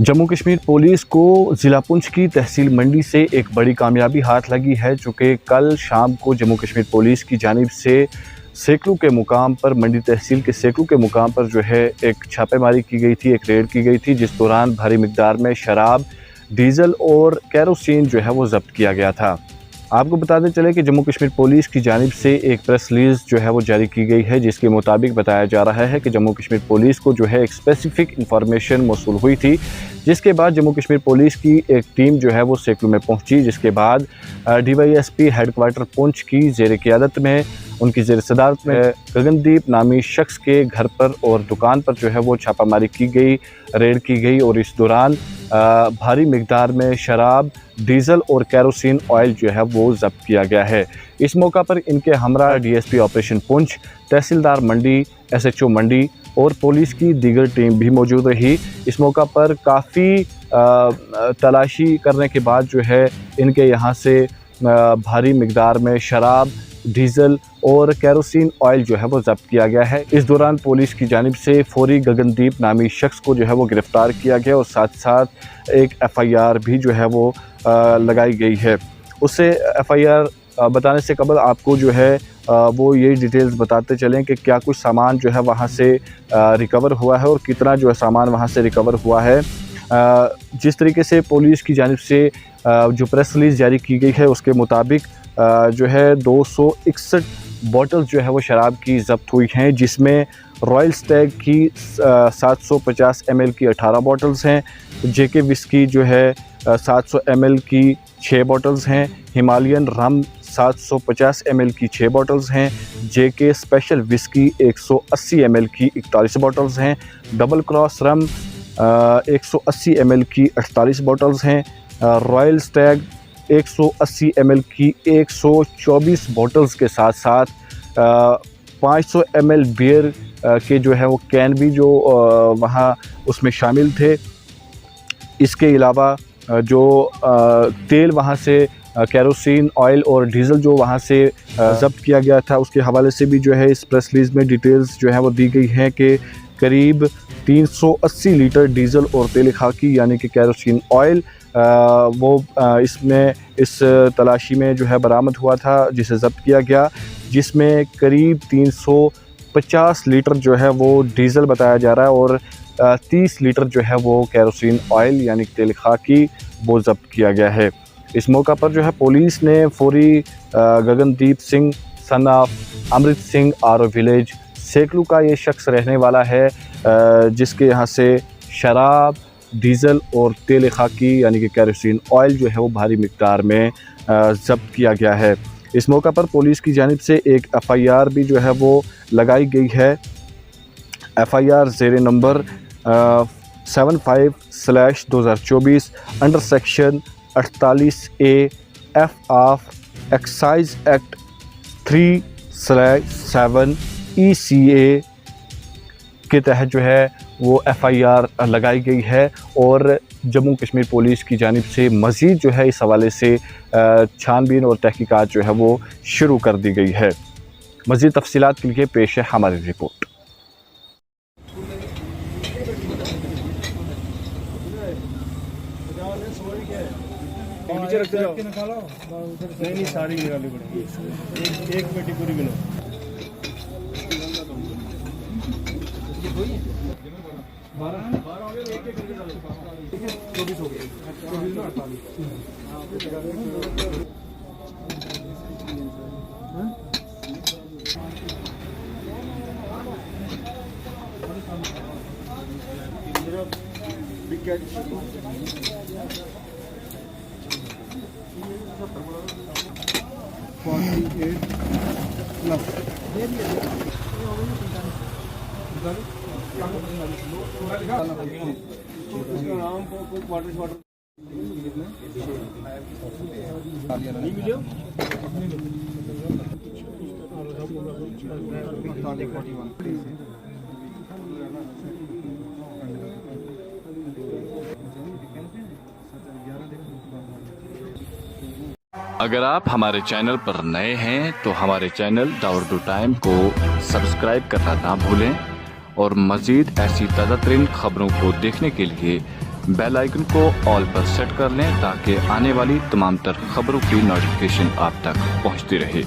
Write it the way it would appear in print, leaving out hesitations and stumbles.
Jammu Kashmir police को ज़िला पुंछ की तहसील मंडी से एक बड़ी कामयाबी हाथ लगी है, चूँकि कल शाम को जम्मू कश्मीर पुलिस की जानिब से सेकलू के मुकाम पर, मंडी तहसील के सेकलू के मुकाम पर जो है एक छापेमारी की गई थी, एक रेड की गई थी, जिस दौरान भारी मिकदार में शराब, डीज़ल और केरोसिन जो है वो जब्त किया गया था। आपको बताते चले कि जम्मू कश्मीर पुलिस की जानिब से एक प्रेस रिलीज़ जो है वो जारी की गई है, जिसके मुताबिक बताया जा रहा है कि जम्मू कश्मीर पुलिस को जो है एक स्पेसिफिक इंफॉर्मेशन मौसूल हुई थी, जिसके बाद जम्मू कश्मीर पुलिस की एक टीम जो है वो सेकलू में पहुंची, जिसके बाद DYSP हेडक्वार्टर पुंछ की ज़ेर क़ियादत में, उनकी ज़ेर सदारत में गगनदीप नामी शख्स के घर पर और दुकान पर जो है वो छापामारी की गई, रेड की गई और इस दौरान भारी मिकदार में शराब, डीज़ल और केरोसिन ऑयल जो है वो जब्त किया गया है। इस मौका पर इनके हमरा DSP ऑपरेशन पुंछ, तहसीलदार मंडी, SHO मंडी और पुलिस की दीगर टीम भी मौजूद रही। इस मौका पर काफ़ी तलाशी करने के बाद जो है इनके यहाँ से भारी मिकदार में शराब, डीज़ल और केरोसिन ऑयल जो है वो जब्त किया गया है। इस दौरान पुलिस की जानिब से फौरी गगनदीप नामी शख्स को जो है वो गिरफ़्तार किया गया और साथ साथ एक FIR भी जो है वो लगाई गई है। उससे FIR बताने से कबल आपको जो है वो ये डिटेल्स बताते चलें कि क्या कुछ सामान जो है वहाँ से रिकवर हुआ है और कितना जो है सामान वहाँ से रिकवर हुआ है। जिस तरीके से पुलिस की जानिब से जो प्रेस रिलीज़ जारी की गई है, उसके मुताबिक जो है 261 बॉटल्स जो है वो शराब की ज़ब्त हुई हैं, जिसमें रॉयल स्टैग की 750 ml की 18 बॉटल्स हैं, JK विस्की जो है 700 ml की 6 बॉटल्स हैं, हिमालयन रम 750 ml की 6 बॉटल्स हैं, JK स्पेशल विस्की 180 ml की 41 बॉटल्स हैं, डबल क्रॉस रम 180 ml की 48 बॉटल्स हैं, रॉयल स्टैग 180 ml की 124 बॉटल्स के साथ साथ 500 ml बियर के जो है वो कैन भी जो वहाँ उसमें शामिल थे। इसके अलावा जो तेल वहाँ से केरोसिन ऑयल और डीज़ल जो वहाँ से ज़ब्त किया गया था, उसके हवाले से भी जो है इस प्रेस रिलीज़ में डिटेल्स जो है वो दी गई हैं कि करीब 380 लीटर डीज़ल और तेल खाकी यानी कि केरोसिन ऑयल वो इसमें इस तलाशी में जो है बरामद हुआ था, जिसे ज़ब्त किया गया, जिसमें करीब 350 लीटर जो है वो डीज़ल बताया जा रहा है और 30 लीटर जो है वो केरोसिन ऑयल यानी तेल खाकी वो ज़ब्त किया गया है। इस मौका पर जो है पुलिस ने फौरी गगनदीप सिंह सन ऑफ अमृत सिंह आरो विलेज सेकलू का ये शख्स रहने वाला है, जिसके यहाँ से शराब, डीज़ल और तेल खाकी यानी कि केरोसिन ऑयल जो है वो भारी मिकदार में ज़ब्त किया गया है। इस मौका पर पुलिस की जानिब से एक FIR भी जो है वो लगाई गई है। FIR ज़ेर number 75/2024 under section 48A F of excise act 3/7 ECA के तहत जो है वो FIR लगाई गई है और जम्मू कश्मीर पुलिस की जानिब से मज़ीद जो है इस हवाले से छानबीन और तहकीकात जो है वो शुरू कर दी गई है। मज़ीद तफसीलात के लिए पेश है हमारी रिपोर्ट। नहीं सारी निकालनी पड़ेगी, एक पेटी पूरी गिनो। अगर आप हमारे चैनल पर नए हैं तो हमारे चैनल दाऊद टाइम को सब्सक्राइब करना ना भूलें और मज़ीद ऐसी ताज़ा तरीन खबरों को देखने के लिए बेल आइकन को ऑल पर सेट कर लें ताकि आने वाली तमाम तर खबरों की नोटिफिकेशन आप तक पहुंचती रहे।